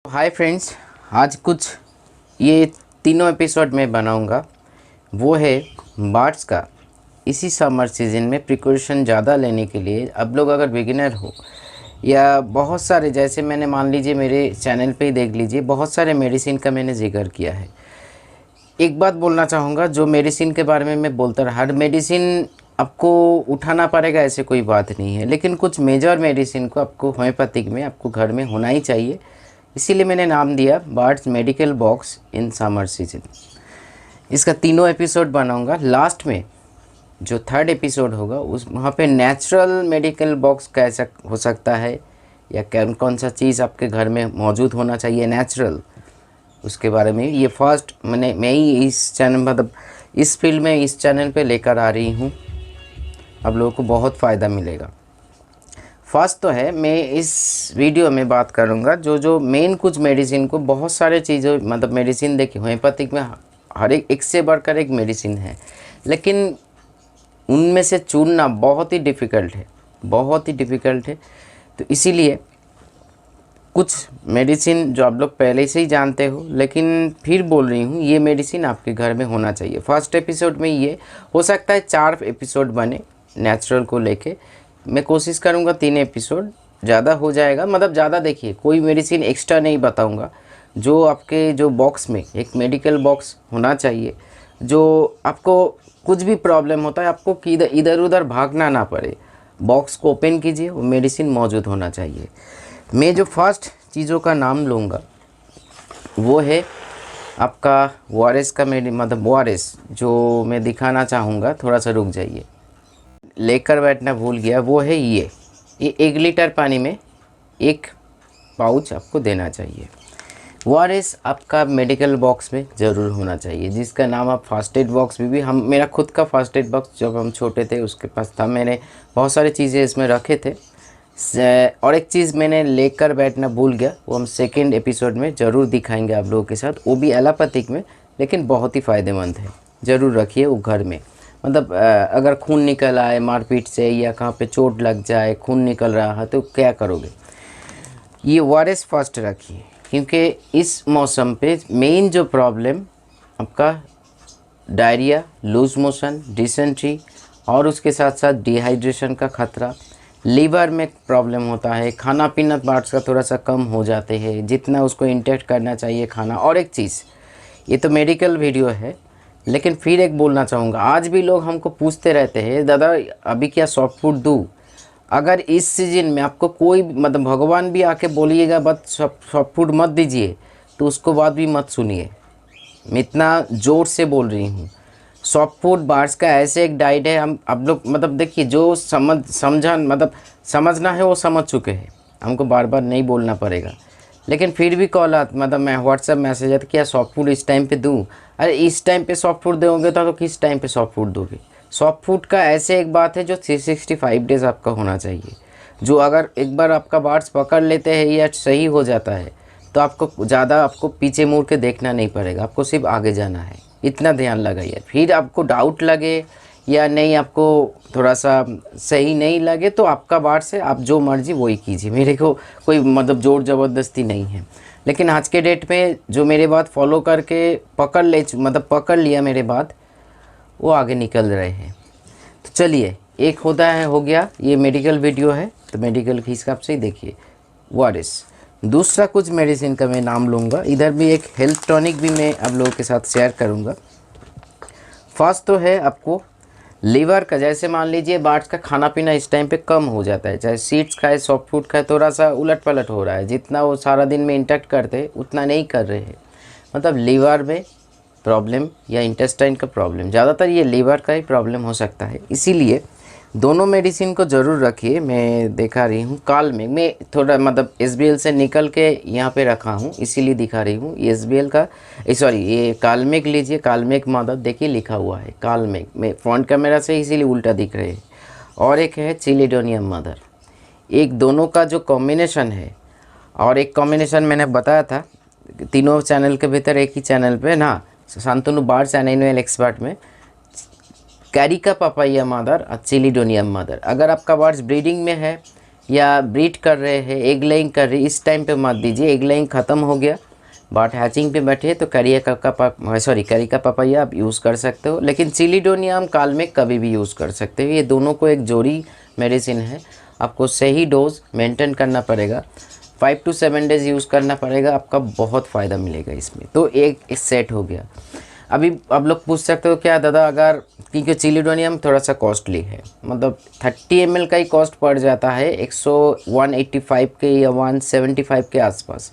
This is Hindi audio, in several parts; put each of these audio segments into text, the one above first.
हाय फ्रेंड्स, आज कुछ ये तीनों एपिसोड में बनाऊंगा वो है बर्ड्स का इसी समर सीज़न में प्रिकॉशन ज़्यादा लेने के लिए। अब लोग अगर बिगिनर हो या बहुत सारे, जैसे मैंने मान लीजिए मेरे चैनल पे ही देख लीजिए, बहुत सारे मेडिसिन का मैंने जिक्र किया है। एक बात बोलना चाहूँगा, जो मेडिसिन के बारे में मैं बोलता रहा, हर मेडिसिन आपको उठाना पड़ेगा ऐसे कोई बात नहीं है, लेकिन कुछ मेजर मेडिसिन को आपको होम्योपैथिक में आपको घर में होना ही चाहिए। इसीलिए मैंने नाम दिया birds medical box in summer season. इसका तीनों एपिसोड बनाऊंगा। लास्ट में जो थर्ड एपिसोड होगा उस वहाँ पे नेचुरल मेडिकल बॉक्स कैसा हो सकता है या कौन कौन सा चीज़ आपके घर में मौजूद होना चाहिए नेचुरल, उसके बारे में ये फर्स्ट मैं ही इस चैनल मतलब इस फील्ड में इस चैनल पे लेकर आ रही हूँ। आप लोगों को बहुत फ़ायदा मिलेगा। फर्स्ट तो है, मैं इस वीडियो में बात करूंगा जो मेन कुछ मेडिसिन को, बहुत सारे चीज़ों मतलब मेडिसिन देखिए होम्योपैथिक में हर एक से बढ़कर एक मेडिसिन है, लेकिन उनमें से चुनना बहुत ही डिफ़िकल्ट है, बहुत ही डिफ़िकल्ट है। तो इसीलिए कुछ मेडिसिन जो आप लोग पहले से ही जानते हो, लेकिन फिर बोल रही हूँ ये मेडिसिन आपके घर में होना चाहिए। फर्स्ट एपिसोड में ये हो सकता है 4 एपिसोड बने नेचुरल को लेके। मैं कोशिश करूँगा 3 एपिसोड, ज़्यादा हो जाएगा मतलब ज़्यादा। देखिए कोई मेडिसिन एक्स्ट्रा नहीं बताऊँगा, जो आपके जो बॉक्स में एक मेडिकल बॉक्स होना चाहिए, जो आपको कुछ भी प्रॉब्लम होता है आपको कि इधर उधर भागना ना पड़े, बॉक्स को ओपन कीजिए, वो मेडिसिन मौजूद होना चाहिए। मैं जो फर्स्ट चीज़ों का नाम लूँगा वो है आपका ORS का मतलब ORS जो मैं दिखाना चाहूँगा। थोड़ा सा रुक जाइए, लेकर बैठना भूल गया। वो है ये 1 लीटर पानी में 1 पाउच आपको देना चाहिए। ORS आपका मेडिकल बॉक्स में ज़रूर होना चाहिए, जिसका नाम आप फर्स्ट एड बॉक्स भी हम मेरा खुद का फर्स्ट एड बॉक्स जब हम छोटे थे उसके पास था, मैंने बहुत सारी चीज़ें इसमें रखे थे। और एक चीज़ मैंने लेकर बैठना भूल गया, वो हम सेकेंड एपिसोड में ज़रूर दिखाएंगे आप लोगों के साथ, वो भी एलोपैथिक में, लेकिन बहुत ही फ़ायदेमंद है। ज़रूर रखिए वो घर में। मतलब अगर खून निकल आए मारपीट से या कहाँ पे चोट लग जाए, खून निकल रहा है तो क्या करोगे, ये ORS फर्स्ट रखिए, क्योंकि इस मौसम पे मेन जो प्रॉब्लम आपका डायरिया, लूज मोशन, डिसेंट्री और उसके साथ साथ डिहाइड्रेशन का खतरा, लीवर में प्रॉब्लम होता है, खाना पीना पार्ट्स का थोड़ा सा कम हो जाते हैं, जितना उसको इंटेक्ट करना चाहिए खाना। और एक चीज़, ये तो मेडिकल वीडियो है, लेकिन फिर एक बोलना चाहूँगा, आज भी लोग हमको पूछते रहते हैं दादा अभी क्या सॉफ्ट फूड दूँ। अगर इस सीज़न में आपको कोई मतलब भगवान भी आके बोलिएगा बस सॉफ्ट फूड मत दीजिए, तो उसको बात भी मत सुनिए। मैं इतना ज़ोर से बोल रही हूँ, सॉफ्ट फूड बार्स का ऐसे एक डाइट है, हम आप लोग मतलब देखिए जो समझना है वो समझ चुके हैं, हमको बार बार नहीं बोलना पड़ेगा। लेकिन फिर भी कॉल आता, मतलब मैं व्हाट्सएप मैसेज आता, क्या सॉफ्ट फूड इस टाइम पे दूँ? अरे इस टाइम पे सॉफ्ट फूड दोगे तो किस टाइम पे सॉफ्ट फूड दोगे? सॉफ्ट फूड का ऐसे एक बात है जो 365 डेज़ आपका होना चाहिए, जो अगर एक बार आपका बार्स पकड़ लेते हैं या सही हो जाता है तो आपको ज़्यादा आपको पीछे मुड़ के देखना नहीं पड़ेगा, आपको सिर्फ आगे जाना है। इतना ध्यान लगाइए। फिर आपको डाउट लगे या नहीं, आपको थोड़ा सा सही नहीं लगे, तो आपका बार से आप जो मर्जी वही कीजिए, मेरे को कोई मतलब ज़ोर ज़बरदस्ती नहीं है। लेकिन आज के डेट में जो मेरे बात फॉलो करके पकड़ लिया मेरे बात, वो आगे निकल रहे हैं। तो चलिए, एक हो गया ये मेडिकल वीडियो है, तो मेडिकल के हिसाब से ही देखिए ORS। दूसरा कुछ मेडिसिन का मैं नाम लूँगा, इधर भी एक हेल्थ टॉनिक भी मैं आप लोगों के साथ शेयर करूँगा। फर्स्ट तो है आपको लीवर का, जैसे मान लीजिए बार्स का खाना पीना इस टाइम पे कम हो जाता है, चाहे सीड्स खाए सॉफ्ट फूड खाए, थोड़ा सा उलट पलट हो रहा है, जितना वो सारा दिन में इंटेक्ट करते उतना नहीं कर रहे हैं, मतलब लीवर में प्रॉब्लम या इंटेस्टाइन का प्रॉब्लम, ज़्यादातर ये लीवर का ही प्रॉब्लम हो सकता है। इसीलिए दोनों मेडिसिन को ज़रूर रखिए। मैं दिखा रही हूँ कालमेग, मैं थोड़ा मतलब SBL से निकल के यहाँ पे रखा हूँ, इसीलिए दिखा रही हूँ। SBL का सॉरी, ये कालमेग लीजिए, कालमेग मदद देखिए लिखा हुआ है कालमेग, मैं फ्रंट कैमरा से इसीलिए उल्टा दिख रहे हैं। और एक है चिलिडोनियम मदर, एक दोनों का जो कॉम्बिनेशन है, और एक कॉम्बिनेशन मैंने बताया था तीनों चैनल के भीतर एक ही चैनल पे ना, Shantanu bars and annual expert में, कैरिका पपाया मदर और चिलिडोनियम मदर। अगर आपका बार्स ब्रीडिंग में है या ब्रीड कर रहे हैं, एग लेइंग कर रही, इस टाइम पे मत दीजिए। एग लेइंग ख़त्म हो गया, बाट हैचिंग पे बैठे तो करिका पपाया आप यूज़ कर सकते हो, लेकिन चिलिडोनियम कालमेक कभी भी यूज़ कर सकते हो। ये दोनों को एक जोड़ी मेडिसिन है, आपको सही डोज मेंटेन करना पड़ेगा, 5 to 7 डेज़ यूज़ करना पड़ेगा, आपका बहुत फ़ायदा मिलेगा इसमें। तो एक इस सेट हो गया। अभी आप लोग पूछ सकते हो क्या दादा, अगर क्योंकि चिलिडोनियम थोड़ा सा कॉस्टली है, मतलब 30 ml का ही कॉस्ट पड़ जाता है 185 के या 175 के आसपास।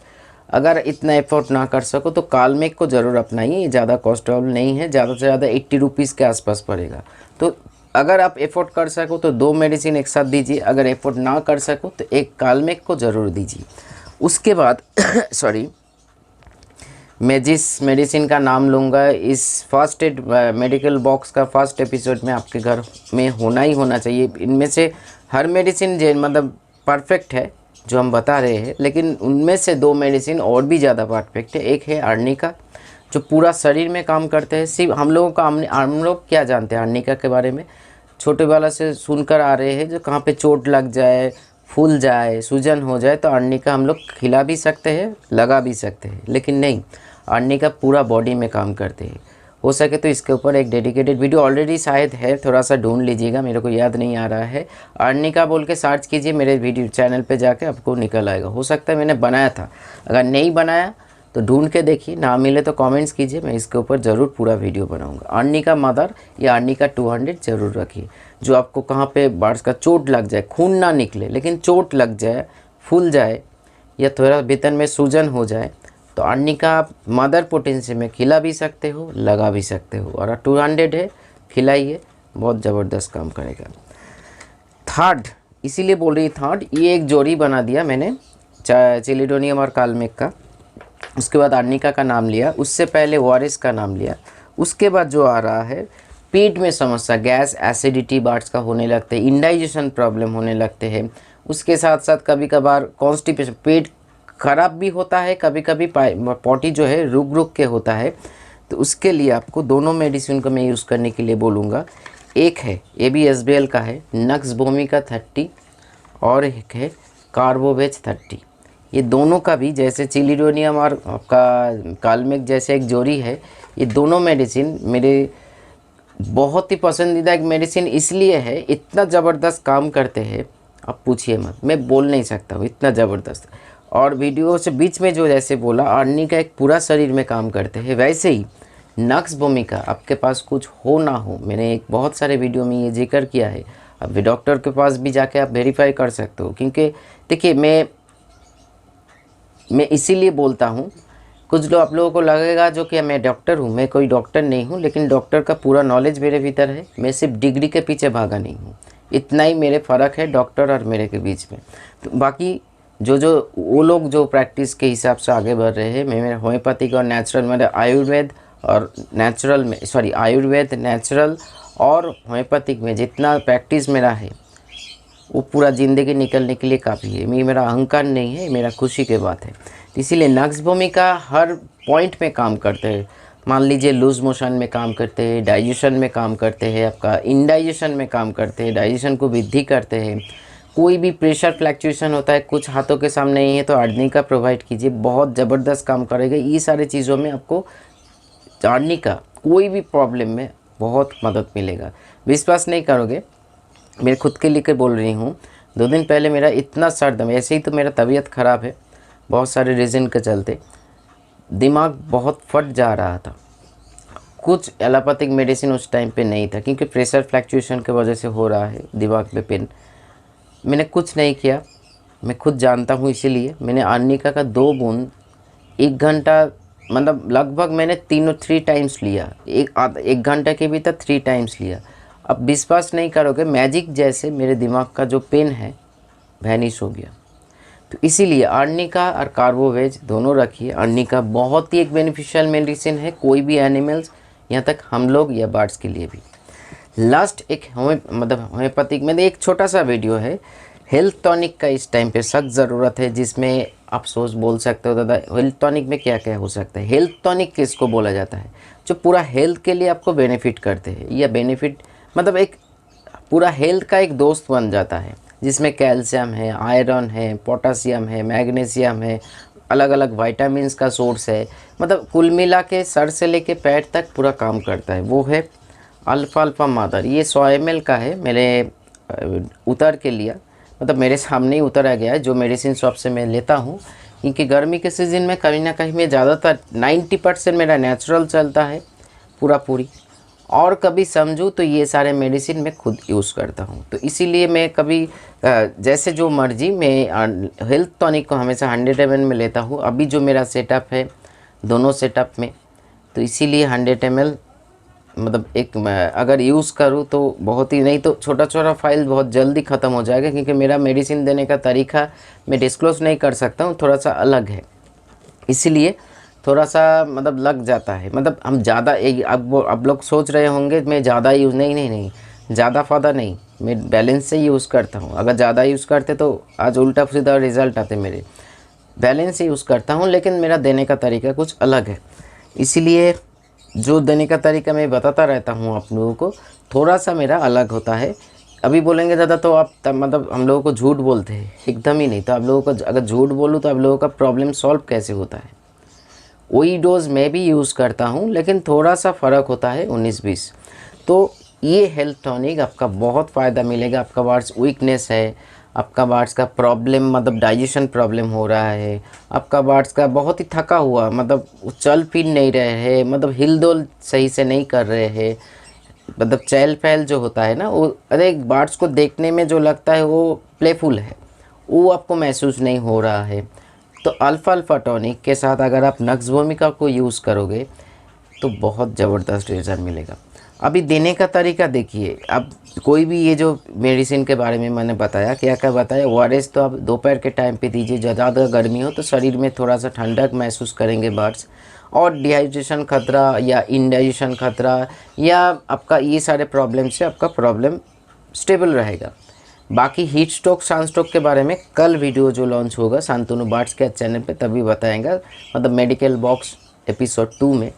अगर इतना एफर्ट ना कर सको तो कालमेक को ज़रूर अपनाइए, ये ज़्यादा कॉस्टेबल नहीं है, ज़्यादा से ज़्यादा 80 रुपीज़ के आसपास पड़ेगा। तो अगर आप एफोर्ड कर सको तो 2 मेडिसिन एक साथ दीजिए, अगर एफोर्ड ना कर सको तो एक कालमेक को ज़रूर दीजिए। उसके बाद सॉरी, मैं जिस मेडिसिन का नाम लूँगा इस फर्स्ट एड मेडिकल बॉक्स का फर्स्ट एपिसोड में आपके घर में होना ही होना चाहिए। इनमें से हर मेडिसिन मतलब परफेक्ट है जो हम बता रहे हैं, लेकिन उनमें से 2 मेडिसिन और भी ज़्यादा परफेक्ट है। एक है अर्निका, जो पूरा शरीर में काम करते हैं। सिर्फ हम लोग क्या जानते हैं अर्निका के बारे में, छोटे वाला से सुनकर आ रहे हैं, जो कहाँ पे चोट लग जाए, फूल जाए, सूजन हो जाए तो अर्निका हम लोग खिला भी सकते हैं, लगा भी सकते हैं, लेकिन नहीं, अर्निका पूरा बॉडी में काम करते हैं। हो सके तो इसके ऊपर एक डेडिकेटेड वीडियो ऑलरेडी शायद है, थोड़ा सा ढूंढ लीजिएगा, मेरे को याद नहीं आ रहा है। अर्निका बोल के सर्च कीजिए, मेरे वीडियो चैनल पे जाके आपको निकल आएगा। हो सकता है मैंने बनाया था, अगर नहीं बनाया तो ढूंढ के देखिए, ना मिले तो कमेंट्स कीजिए, मैं इसके ऊपर ज़रूर पूरा वीडियो बनाऊंगा। अर्निका मदर या अर्निका 200 ज़रूर रखिए। जो आपको कहाँ पे बार्स का चोट लग जाए, खून ना निकले लेकिन चोट लग जाए, फूल जाए या थोड़ा भीतर में सूजन हो जाए, तो अर्निका आप मदर पोटेंसी में खिला भी सकते हो, लगा भी सकते हो। और 200 है, खिलाइए, बहुत ज़बरदस्त काम करेगा। थर्ड, इसीलिए बोल रही थर्ड, ये एक जोड़ी बना दिया मैंने चिलिडोनियम और कालमेक का। उसके बाद अर्निका का नाम लिया, उससे पहले ओआरएस का नाम लिया। उसके बाद जो आ रहा है, पेट में समस्या, गैस एसिडिटी बार्स का होने लगते हैं, इंडाइजेशन प्रॉब्लम होने लगते हैं। उसके साथ साथ कभी कभार कॉन्स्टिपेशन, पेट खराब भी होता है, कभी कभी पॉटी जो है रुक रुक के होता है। तो उसके लिए आपको दोनों मेडिसिन को मैं यूज़ करने के लिए बोलूँगा। एक है ABSBL का है नक्स भूमिका 30 और एक है कार्बोवेज 30। ये दोनों का भी जैसे चिलिडोनियम और आपका कालमेक जैसे एक जोड़ी है, ये दोनों मेडिसिन मेरे बहुत ही पसंदीदा एक मेडिसिन इसलिए है, इतना ज़बरदस्त काम करते हैं आप पूछिए मत, मैं बोल नहीं सकता हूँ, इतना ज़बरदस्त। और वीडियो से बीच में जो जैसे बोला अर्निका एक पूरा शरीर में काम करते हैं, वैसे ही नक्स भूमिका आपके पास कुछ हो ना हो, मैंने एक बहुत सारे वीडियो में ये जिक्र किया है। अब डॉक्टर के पास भी जाके आप वेरीफाई कर सकते हो, क्योंकि देखिए मैं इसीलिए बोलता हूँ, कुछ लोग आप लोगों को लगेगा जो कि मैं डॉक्टर हूँ, मैं कोई डॉक्टर नहीं हूँ, लेकिन डॉक्टर का पूरा नॉलेज मेरे भीतर है। मैं सिर्फ डिग्री के पीछे भागा नहीं हूँ, इतना ही मेरे फ़र्क है डॉक्टर और मेरे के बीच में। तो बाकी जो वो लोग जो प्रैक्टिस के हिसाब से आगे बढ़ रहे हैं, मैं मेरे होम्योपैथिक और नेचुरल, मेरे आयुर्वेद और नेचुरल में आयुर्वेद, नेचुरल और होम्योपैथिक में जितना प्रैक्टिस मेरा है वो पूरा ज़िंदगी निकलने के लिए काफ़ी है। मेरा अहंकार नहीं है, मेरा खुशी की बात है। इसीलिए नक्स भूमिका हर पॉइंट में काम करते हैं। मान लीजिए लूज मोशन में काम करते हैं, डाइजेशन में काम करते हैं, आपका इंडाइजेशन में काम करते हैं, डाइजेशन को वृद्धि करते हैं। कोई भी प्रेशर फ्लैक्चुएशन होता है, कुछ हाथों के सामने नहीं है तो अर्निका प्रोवाइड कीजिए, बहुत ज़बरदस्त काम करेगा। ये सारी चीज़ों में आपको अर्निका कोई भी प्रॉब्लम में बहुत मदद मिलेगा। विश्वास नहीं करोगे, मैं खुद के लिए बोल रही हूँ, 2 दिन पहले मेरा इतना सर दम, ऐसे ही तो मेरा तबीयत ख़राब है बहुत सारे रीज़न के चलते, दिमाग बहुत फट जा रहा था। कुछ एलोपैथिक मेडिसिन उस टाइम पे नहीं था, क्योंकि प्रेशर फ्लैक्चुएशन की वजह से हो रहा है दिमाग पे पेन। मैंने कुछ नहीं किया, मैं खुद जानता हूँ, इसीलिए मैंने अर्निका का 2 बूंद 1 घंटा, मतलब लगभग मैंने 3 टाइम्स लिया, एक घंटे के भीतर 3 टाइम्स लिया। अब विश्वास नहीं करोगे, मैजिक जैसे मेरे दिमाग का जो पेन है वैनिश हो गया। तो इसीलिए अर्निका और कार्बोवेज दोनों रखिए। अर्निका बहुत ही एक बेनिफिशियल मेडिसिन है, कोई भी एनिमल्स, यहाँ तक हम लोग या बर्ड्स के लिए भी। लास्ट एक होम्योपैथिक में एक छोटा सा वीडियो है, हेल्थ टॉनिक का इस टाइम पे सख्त ज़रूरत है, जिसमें आप सोच बोल सकते हो दादा हेल्थ टॉनिक में क्या क्या हो सकता है। हेल्थ टॉनिक किसको बोला जाता है? जो पूरा हेल्थ के लिए आपको बेनिफिट करते हैं, या बेनिफिट मतलब एक पूरा हेल्थ का एक दोस्त बन जाता है। जिसमें कैल्शियम है, आयरन है, पोटासियम है, मैग्नीशियम है, अलग अलग वाइटामिन्स का सोर्स है। मतलब कुल मिला के सर से लेके पैर तक पूरा काम करता है। वो है अल्फ़ा अल्फ़ा मादर। ये 100 ml का है, मेरे उतर के लिया, मतलब मेरे सामने ही उतरा गया है, जो मेडिसिन शॉप से मैं लेता हूँ। क्योंकि गर्मी के सीज़न में कहीं ना कहीं मैं ज़्यादातर 90% मेरा नेचुरल चलता है पूरा पूरी, और कभी समझूँ तो ये सारे मेडिसिन मैं खुद यूज़ करता हूँ। तो इसीलिए मैं कभी जैसे जो मर्जी, मैं हेल्थ टॉनिक को हमेशा 100 ml में लेता हूँ। अभी जो मेरा सेटअप है दोनों सेटअप में, तो इसीलिए 100 ml मतलब एक मैं अगर यूज़ करूँ तो बहुत ही, नहीं तो छोटा छोटा फाइल बहुत जल्दी ख़त्म हो जाएगा। क्योंकि मेरा मेडिसिन देने का तरीका मैं डिस्क्लोज़ नहीं कर सकता हूँ, थोड़ा सा अलग है, इसीलिए थोड़ा सा मतलब लग जाता है। मतलब हम ज़्यादा, अब लोग सोच रहे होंगे मैं ज़्यादा यूज़, नहीं, ज़्यादा फ़ायदा नहीं, मैं बैलेंस से यूज़ करता हूँ। अगर ज़्यादा यूज़ करते तो आज उल्टा सीधा रिज़ल्ट आते मेरे। बैलेंस से यूज़ करता हूँ, लेकिन मेरा देने का तरीका कुछ अलग है, इसीलिए जो देने का तरीका मैं बताता रहता हूँ आप लोगों को, थोड़ा सा मेरा अलग होता है। अभी बोलेंगे ज़्यादा तो आप मतलब हम लोगों को झूठ बोलते हैं, एकदम ही नहीं। तो आप लोगों को अगर झूठ बोलूँ तो आप लोगों का प्रॉब्लम सॉल्व कैसे होता है। वही डोज मैं भी यूज़ करता हूँ, लेकिन थोड़ा सा फ़र्क होता है 19-20। तो ये हेल्थ टॉनिक आपका बहुत फ़ायदा मिलेगा। आपका वार्ड्स वीकनेस है, आपका वार्ड्स का प्रॉब्लम मतलब डाइजेशन प्रॉब्लम हो रहा है, आपका वार्ड्स का बहुत ही थका हुआ, मतलब चल फिर नहीं रहे हैं, मतलब हिल डुल सही से नहीं कर रहे हैं, मतलब चहल पहल जो होता है ना, वो अरे बार्ड्स को देखने में जो लगता है वो प्लेफुल है, वो आपको महसूस नहीं हो रहा है। तो अल्फ़ा अल्फ़ा टॉनिक के साथ अगर आप नक्स भूमिका को यूज़ करोगे तो बहुत ज़बरदस्त रिजल्ट मिलेगा। अभी देने का तरीका देखिए, अब कोई भी ये जो मेडिसिन के बारे में मैंने बताया, क्या क्या बताया, ORS तो आप दोपहर के टाइम पे दीजिए। ज़्यादा गर्मी हो तो शरीर में थोड़ा सा ठंडक महसूस करेंगे बर्ड्स, और डिहाइड्रेशन खतरा या इंडाइजेशन खतरा या आपका ये सारे प्रॉब्लम से आपका प्रॉब्लम स्टेबल रहेगा। बाकी हीट स्ट्रोक सनस्ट्रोक के बारे में कल वीडियो जो लॉन्च होगा शांतनु बर्ड्स के चैनल पे तभी बताएंगा, मतलब मेडिकल बॉक्स एपिसोड 2 में।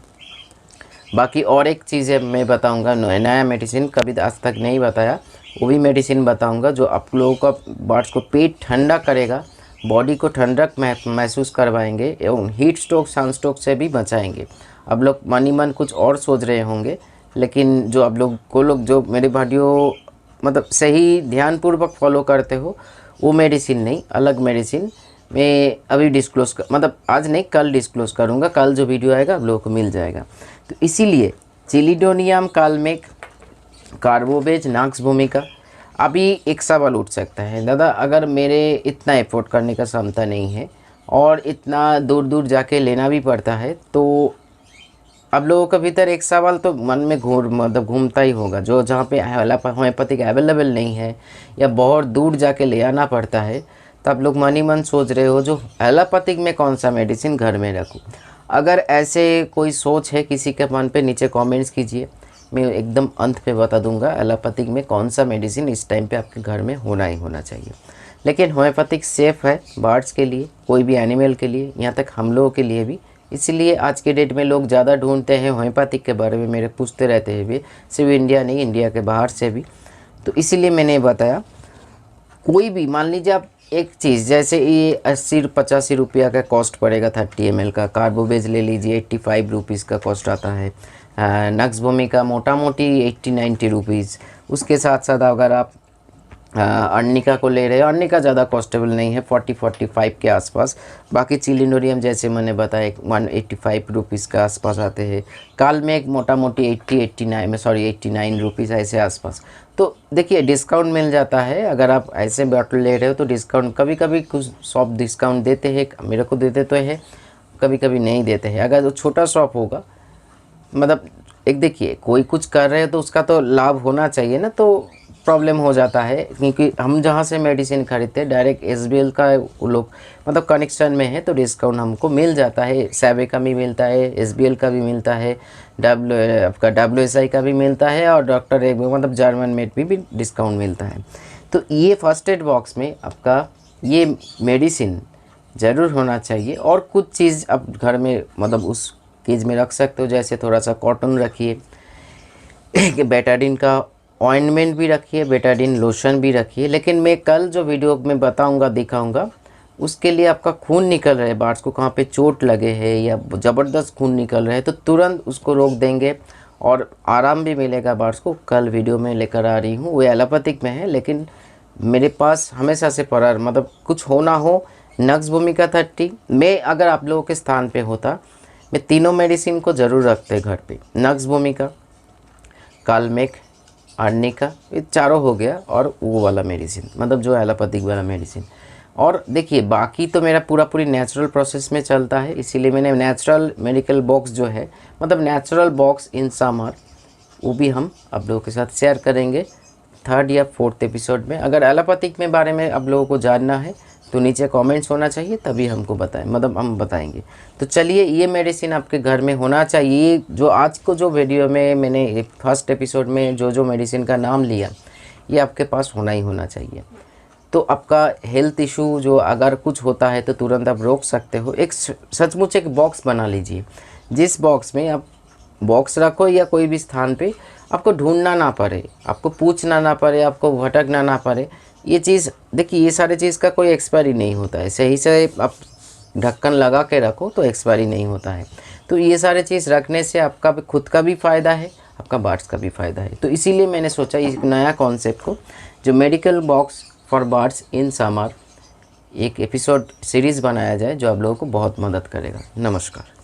बाकी और एक चीज़ है मैं बताऊंगा, नया मेडिसिन कभी आज तक नहीं बताया, वो भी मेडिसिन बताऊंगा जो आप लोगों का बर्ड्स को पेट ठंडा करेगा, बॉडी को ठंडक महसूस करवाएंगे एवं हीट स्ट्रोक सनस्ट्रोक से भी बचाएंगे। अब लोग मन ही मन कुछ और सोच रहे होंगे, लेकिन जो आप लोग जो मेरे वीडियो मतलब सही ध्यानपूर्वक फॉलो करते हो, वो मेडिसिन नहीं, अलग मेडिसिन मैं अभी मतलब आज नहीं कल डिस्क्लोज़ करूँगा। कल जो वीडियो आएगा आप लोगों को मिल जाएगा। तो इसीलिए चिलिडोनियम कालमेक, कार्बोवेज, नक्स भूमिका। अभी एक सवाल उठ सकता है, दादा अगर मेरे इतना एफोर्ड करने का क्षमता नहीं है और इतना दूर दूर जाके लेना भी पड़ता है, तो अब लोगों के भीतर एक सवाल तो मन में घूमता ही होगा, जो जहाँ पे होम्योपैथिक अवेलेबल नहीं है या बहुत दूर जाके ले आना पड़ता है, तो आप लोग मन ही मन सोच रहे हो जो एलोपैथिक में कौन सा मेडिसिन घर में रखूँ। अगर ऐसे कोई सोच है किसी के मन पे, नीचे कमेंट्स कीजिए, मैं एकदम अंत पे बता दूंगा एलोपैथिक में कौन सा मेडिसिन इस टाइम पे आपके घर में होना ही होना चाहिए। लेकिन होम्योपैथिक सेफ़ है बर्ड्स के लिए, कोई भी एनिमल के लिए, यहाँ तक हम लोगों के लिए भी। इसलिए आज के डेट में लोग ज़्यादा ढूंढते हैं होम्योपैथिक के बारे में, मेरे पूछते रहते हैं भी, सिर्फ इंडिया नहीं, इंडिया के बाहर से भी। तो इसीलिए मैंने बताया, कोई भी मान लीजिए आप एक चीज़ जैसे ये 80-85 रुपया का कॉस्ट पड़ेगा 30 ml का, कार्बोवेज ले लीजिए 85 रुपीज़ का कॉस्ट आता है, नक्स भूमिका मोटा मोटी 80-90 रुपीज़। उसके साथ साथ अगर आप अर्निका को ले रहे हैं, अर्निका ज़्यादा कॉस्टेबल नहीं है, 40-45 के आसपास। बाकी चिलिनोरियम जैसे मैंने बताया 185 रुपीज़ के आसपास आते हैं। काल में एक मोटा मोटी 89 रुपीज़ ऐसे आसपास। तो देखिए डिस्काउंट मिल जाता है, अगर आप ऐसे बॉटल ले रहे हो तो डिस्काउंट कभी कभी कुछ शॉप डिस्काउंट देते हैं, मेरे को देते तो है, कभी कभी नहीं देते हैं। अगर जो छोटा शॉप होगा, मतलब एक देखिए कोई कुछ कर रहे हैं तो उसका तो लाभ होना चाहिए ना, तो प्रॉब्लम हो जाता है। क्योंकि हम जहाँ से मेडिसिन खरीदते हैं डायरेक्ट SBL का वो लोग मतलब कनेक्शन में है, तो डिस्काउंट हमको मिल जाता है। सैबे का भी मिलता है, SBL का भी मिलता है, आपका WSI का भी मिलता है, और डॉक्टर एक मतलब जर्मन मेड भी डिस्काउंट मिलता है। तो ये फर्स्ट एड बॉक्स में आपका ये मेडिसिन ज़रूर होना चाहिए। और कुछ चीज़ आप घर में मतलब उस केज में रख सकते हो, जैसे थोड़ा सा कॉटन रखिए, कि बेटाडिन का ऑइंटमेंट भी रखिए, बेटाडीन लोशन भी रखिए। लेकिन मैं कल जो वीडियो में बताऊंगा, दिखाऊंगा, उसके लिए आपका खून निकल रहा है, बार्स को कहाँ पे चोट लगे है या ज़बरदस्त खून निकल रहा है, तो तुरंत उसको रोक देंगे और आराम भी मिलेगा बार्स को। कल वीडियो में लेकर आ रही हूँ, वो एलोपैथिक में है, लेकिन मेरे पास हमेशा से पड़ा, मतलब कुछ हो ना हो, नक्स भूमिका 30। मैं अगर आप लोगों के स्थान पे होता, मैं तीनों मेडिसिन को ज़रूर रखते घर पे। नक्स भूमिका, कालमेक, आर्निका, ये चारों हो गया, और वो वाला मेडिसिन, मतलब जो एलोपैथिक वाला मेडिसिन। और देखिए बाकी तो मेरा पूरी नेचुरल प्रोसेस में चलता है, इसीलिए मैंने नेचुरल मेडिकल बॉक्स जो है, मतलब नेचुरल बॉक्स इन समर, वो भी हम आप लोगों के साथ शेयर करेंगे 3rd या 4th एपिसोड में। अगर एलोपैथिक में बारे में आप लोगों को जानना है तो नीचे कमेंट्स होना चाहिए, तभी हमको बताएं, मतलब हम बताएंगे। तो चलिए, ये मेडिसिन आपके घर में होना चाहिए। जो आज को जो वीडियो में मैंने फर्स्ट एपिसोड में जो मेडिसिन का नाम लिया, ये आपके पास होना ही होना चाहिए। तो आपका हेल्थ इशू जो अगर कुछ होता है तो तुरंत आप रोक सकते हो। एक सचमुच एक बॉक्स बना लीजिए, जिस बॉक्स में आप बॉक्स रखो या कोई भी स्थान पे आपको ढूंढना ना पड़े, आपको पूछना ना पड़े, आपको भटकना ना पड़े। ये चीज़ देखिए, ये सारे चीज़ का कोई एक्सपायरी नहीं होता है। सही से आप ढक्कन लगा के रखो तो एक्सपायरी नहीं होता है। तो ये सारे चीज़ रखने से आपका खुद का भी फ़ायदा है, आपका बर्ड्स का भी फ़ायदा है। तो इसीलिए मैंने सोचा इस नया कॉन्सेप्ट को, जो medical box for birds in summer, एक एपिसोड सीरीज़ बनाया जाए जो आप लोगों को बहुत मदद करेगा। नमस्कार।